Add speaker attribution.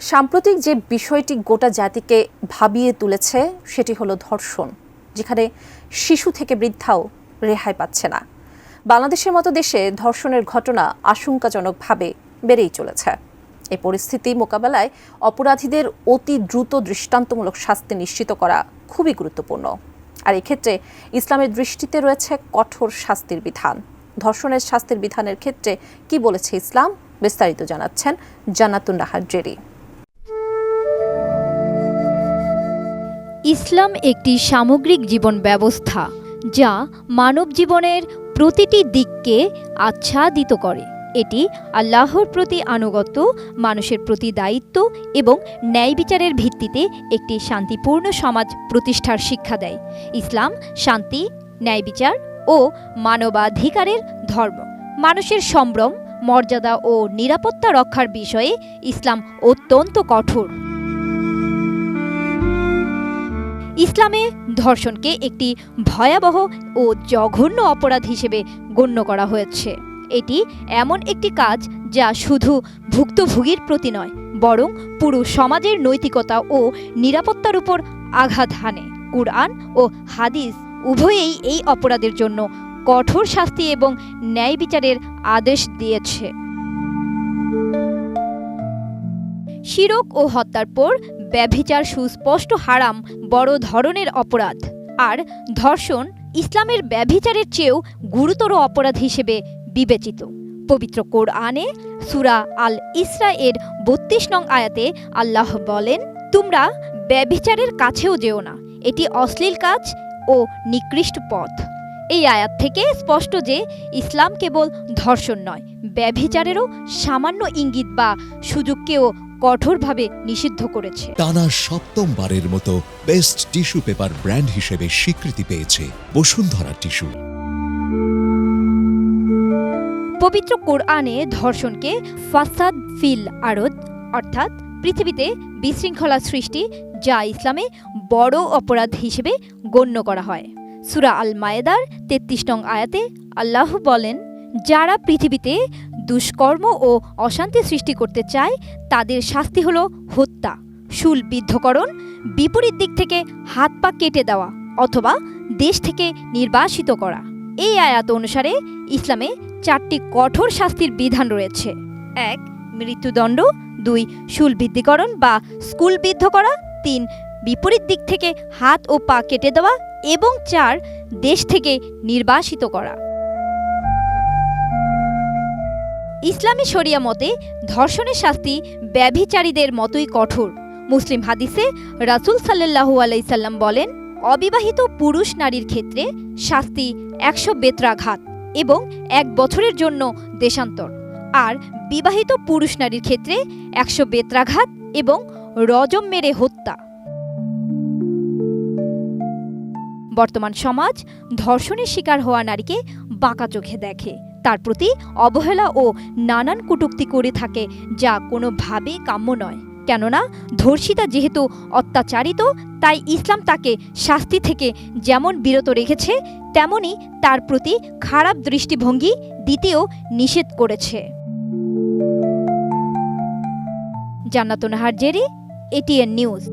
Speaker 1: সাম্প্রতিক যে বিষয়টি গোটা জাতিকে ভাবিয়ে তুলেছে সেটি হলো ধর্ষণ, যেখানে শিশু থেকে বৃদ্ধাও রেহাই পাচ্ছে না। বাংলাদেশের মতো দেশে ধর্ষণের ঘটনা আশঙ্কাজনকভাবে বেড়েই চলেছে। এই পরিস্থিতি মোকাবেলায় অপরাধীদের অতি দ্রুত দৃষ্টান্তমূলক শাস্তি নিশ্চিত করা খুবই গুরুত্বপূর্ণ। আর এক্ষেত্রে ইসলামের দৃষ্টিতে রয়েছে কঠোর শাস্তির বিধান। ধর্ষণের শাস্তির বিধানের ক্ষেত্রে কি বলেছে ইসলাম, বিস্তারিত জানাচ্ছেন জান্নাতুন নাহার জেরি।
Speaker 2: ইসলাম একটি সামগ্রিক জীবন ব্যবস্থা যা মানব জীবনের প্রতিটি দিককে আচ্ছাদিত করে। এটি আল্লাহর প্রতি আনুগত্য, মানুষের প্রতি দায়িত্ব এবং ন্যায় বিচারের ভিত্তিতে একটি শান্তিপূর্ণ সমাজ প্রতিষ্ঠার শিক্ষা দেয়। ইসলাম শান্তি, ন্যায় বিচার ও মানবাধিকারের ধর্ম। মানুষের সম্ভ্রম, মর্যাদা ও নিরাপত্তা রক্ষার বিষয়ে ইসলাম অত্যন্ত কঠোর। ইসলামে ধর্ষণকে একটি ভয়াবহ ও জঘন্য অপরাধ হিসেবে গণ্য করা হয়েছে। এটি এমন একটি কাজ যা শুধু ভুক্তভোগীর প্রতি নয়, বরং পুরো সমাজের নৈতিকতা ও নিরাপত্তার উপর আঘাত হানে। কুরআন ও হাদিস উভয়েই এই অপরাধের জন্য কঠোর শাস্তি এবং ন্যায় বিচারের আদেশ দিয়েছে। শিরক ও হত্যার পর ব্যভিচার সুস্পষ্ট হারাম, বড় ধরনের অপরাধ। আর ধর্ষণ ইসলামের ব্যভিচারের চেয়েও গুরুতর অপরাধ হিসেবে বিবেচিত। পবিত্র কোরআনে সূরা আল ইসরা এর ৩২ নং আয়াতে আল্লাহ বলেন, তোমরা ব্যভিচারের কাছেও যেও না, এটি অশ্লীল কাজ ও নিকৃষ্ট পথ। এই আয়াত থেকে স্পষ্ট যে ইসলাম কেবল ধর্ষণ নয়, ব্যভিচারেরও সামান্য ইঙ্গিত বা সুযোগকেও কঠোরভাবে নিষিদ্ধ করেছে।
Speaker 3: টানা সপ্তমবারের মতো বেস্ট টিস্যু পেপার ব্র্যান্ড হিসেবে স্বীকৃতি পেয়েছে বসুন্ধরা টিস্যু।
Speaker 2: পবিত্র কোরআনে ধর্ষণকে ফাসাদ ফিল আরদ, অর্থাৎ পৃথিবীতে বিশৃঙ্খলা সৃষ্টি, যা ইসলামে বড় অপরাধ হিসেবে গণ্য করা হয়। সূরা আল মায়েদার ৩৩ নং আয়াতে আল্লাহ বলেন, যারা পৃথিবীতে দুষ্কর্ম ও অশান্তি সৃষ্টি করতে চায় তাদের শাস্তি হলো হত্যা, শূলবিদ্ধকরণ, বিপরীত দিক থেকে হাত পা কেটে দেওয়া অথবা দেশ থেকে নির্বাসিত করা। এই আয়াত অনুসারে ইসলামে ৪টি কঠোর শাস্তির বিধান রয়েছে। ১. মৃত্যুদণ্ড, ২. শূলবিদ্ধকরণ বা স্কুলবিদ্ধ করা, ৩. বিপরীত দিক থেকে হাত ও পা কেটে দেওয়া এবং ৪. দেশ থেকে নির্বাসিত করা। ইসলামী শরিয়া মতে ধর্ষণের শাস্তি ব্যভিচারীদের মতোই কঠোর। মুসলিম হাদিসে রাসূল সাল্লাল্লাহু আলাইহি সাল্লাম বলেন, অবিবাহিত পুরুষ নারীর ক্ষেত্রে শাস্তি ১০০ বেত্রাঘাত এবং ১ বছরের জন্য দেশান্তর, আর বিবাহিত পুরুষ নারীর ক্ষেত্রে ১০০ বেত্রাঘাত এবং রজম মেরে হত্যা। বর্তমান সমাজ ধর্ষণের শিকার হওয়া নারীকে বাঁকা চোখে দেখে, তার প্রতি অবহেলা ও নানান কটূক্তি করে থাকে, যা কোনোভাবেই কাম্য নয়। কেননা ধর্ষিতা যেহেতু অত্যাচারিত, তাই ইসলাম তাকে শাস্তি থেকে যেমন বিরত রেখেছে, তেমনি তার প্রতি খারাপ দৃষ্টিভঙ্গি দিতেও নিষেধ করেছে। জান্নাতুন নাহার জেরি, এটিএন নিউজ।